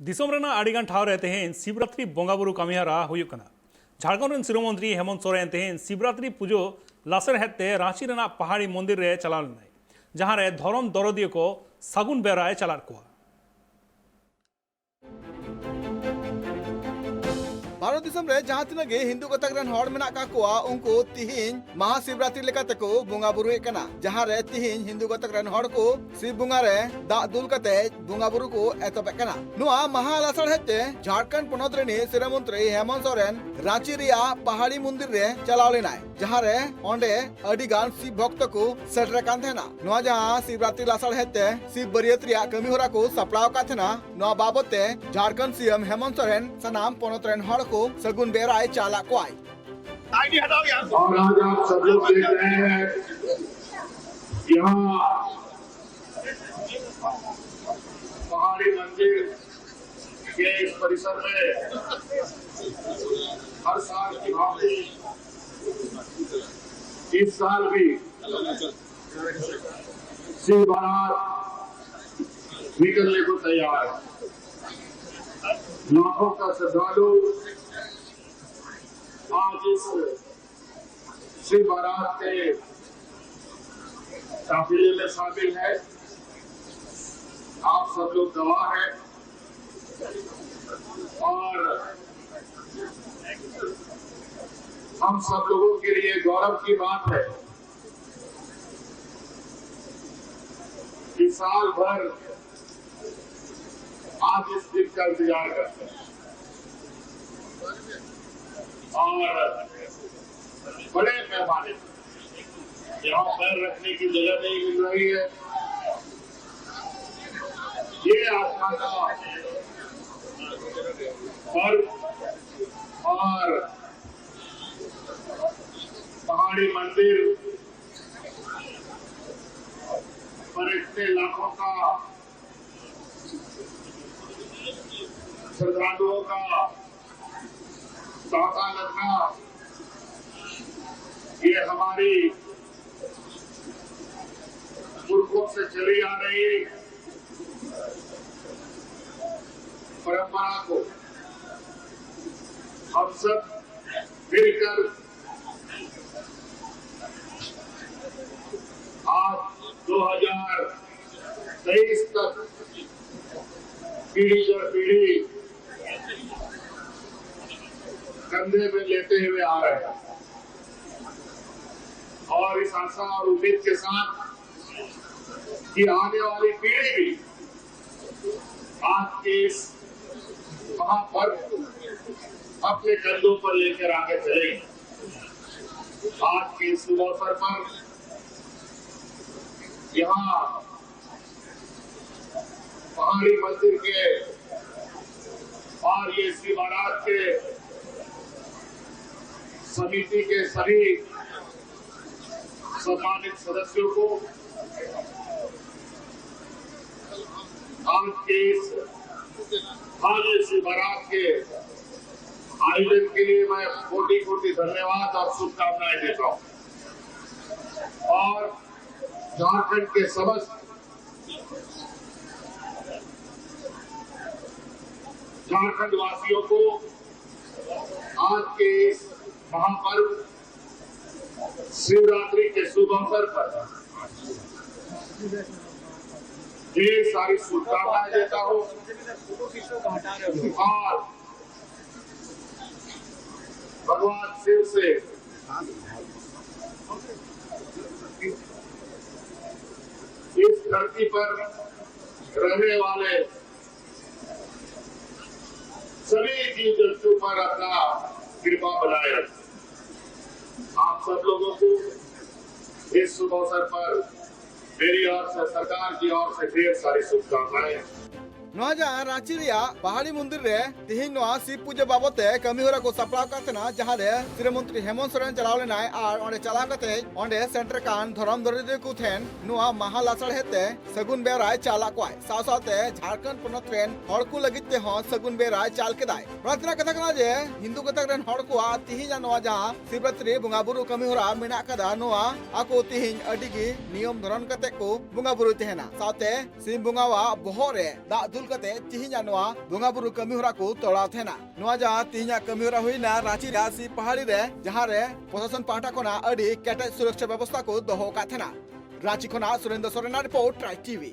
दिसोम रेना आड़ीगान ठाव रे तेहेन शिवरात्रि बोंगाबुरु कामिहारा हुयुक कना। झारखंड रेन सिरो मंत्री हेमंत सोरेन तेहेन शिवरात्रि पुजो लासर हेते रांची रेना पहाड़ी मंदिर रे चलाव लेनाय, जहां रे धरम दरदियो को सागुन बेराय चलार कोआ। भारत दिसम रे जहां तिना गे हिंदू गतक रन हड़ मेना का कोआ उनको तिहिन महाशिवरात्रि लेकाते को बोंगा बुरु एकना, जहां रे तिहिन हिंदू गतक रन हड़ को शिव बोंगा रे दा दुल कते बोंगा बुरु को एतोप एकना। नुआ महालासड़ हेते झारखंड पोनोत रेनी सिरा मंत्री हेमंत सोरेन रांची रिया पहाड़ी मंदिर रे चलाव लेनाय, जहां रे ओंडे अडी गान शिव भक्त को सेटरे कान थेना। नुआ जहां शिवरात्रि लासड़ हेते शिव बरियत रिया कमी होरा को सपड़ाव का थेना। नुआ बाबते झारखंड सीएम हेमंत सोरेन सनाम पोनोत रेन हड़ को सगुन बेराय चाला कोआई। आईडी हटाओ यार। और आज आप सब लोग देख रहे हैं यहाँ पहाड़ी मंदिर के इस परिसर में हर साल की भांति इस साल भी शिव बारात निकलने को तैयार है। लाखों का श्रद्धालु आज इस शिव बारात के काफिले में शामिल है। आप सब लोग गवाह हैं और हम सब लोगों के लिए गौरव की बात है कि साल भर आज इस दिन का इंतजार करते हैं और बड़े पैमाने यहाँ पैर रखने की जगह नहीं मिल रही है। ये आस्था का पर्व और पहाड़ी मंदिर पर इतने लाखों का श्रद्धालुओं का तांता लगना, ये हमारी पुरखों से चली आ रही परंपरा को हम सब मिलकर आज 2023 तक पीढ़ी दर पीढ़ी कंधे में लेते हुए आ रहे हैं और इस आशा और उम्मीद के साथ कि आने वाली पीढ़ी भी आज के इस महापर्व अपने कंधों पर लेकर आगे चलेगी। आज के इस शुभ अवसर पर यहाँ पहाड़ी मंदिर के और ये शिव बारात के समिति के सभी सम्मानित सदस्यों को आज के इस भव्य शिव बारात के आयोजन के लिए मैं कोटि कोटि धन्यवाद और शुभकामनाएं देता हूं और झारखंड के समस्त झारखंड वासियों को आज के इस महापर्व शिवरात्रि के शुभ अवसर पर ढेर सारी शुभकामनाएं देता हूँ और भगवान शिव से इस धरती पर रहने वाले सभी जीव जंतु पर अपना कृपा बनाए रखें। आप सब लोगों को इस शुभ अवसर पर मेरी ओर से सरकार की ओर से ढेर सारी शुभकामनाएं। नोजा रांची रिया पहाड़ी मंदिर रे तिहिन नोआ शिव पूजा बाबते कमी होरा को सपड़ाव कातना, जहां रे श्री मंत्री हेमंत सोरेन चलाव लेनाय और ओंडे चलाव कते ओंडे सेंटर कान धरम दरिदे को थेन नोआ महालासड़ हेते सगुन बेराय चाला कोय साव सावते झारखंड पोनोत रेन हड़ को लगिते हो सगुन बेराय चाल केदाय। प्रार्थना कथा कना जे हिंदू गतक रेन हड़ को तिहिन नोआ जहां शिवरात्रि बोंगा बुरु कमी होरा मेना कदा नोआ आको तिहिन अडिगी नियम धरन कते को बोंगा बुरु तेहना सावते सिम बोंगावा बोहरे दा दुल दुल कते तिहिना नोआ बोंगा बुरु कमी होरा को तोड़ा थेना नोआ जहां तिहिना कमी होरा हुइना रांची रासी पहाड़ी रे जहां रे प्रशासन पाहटा कोना अडी केटे सुरक्षा व्यवस्था को दोहो का थेना रांची कोना Surendra Soren report try TV.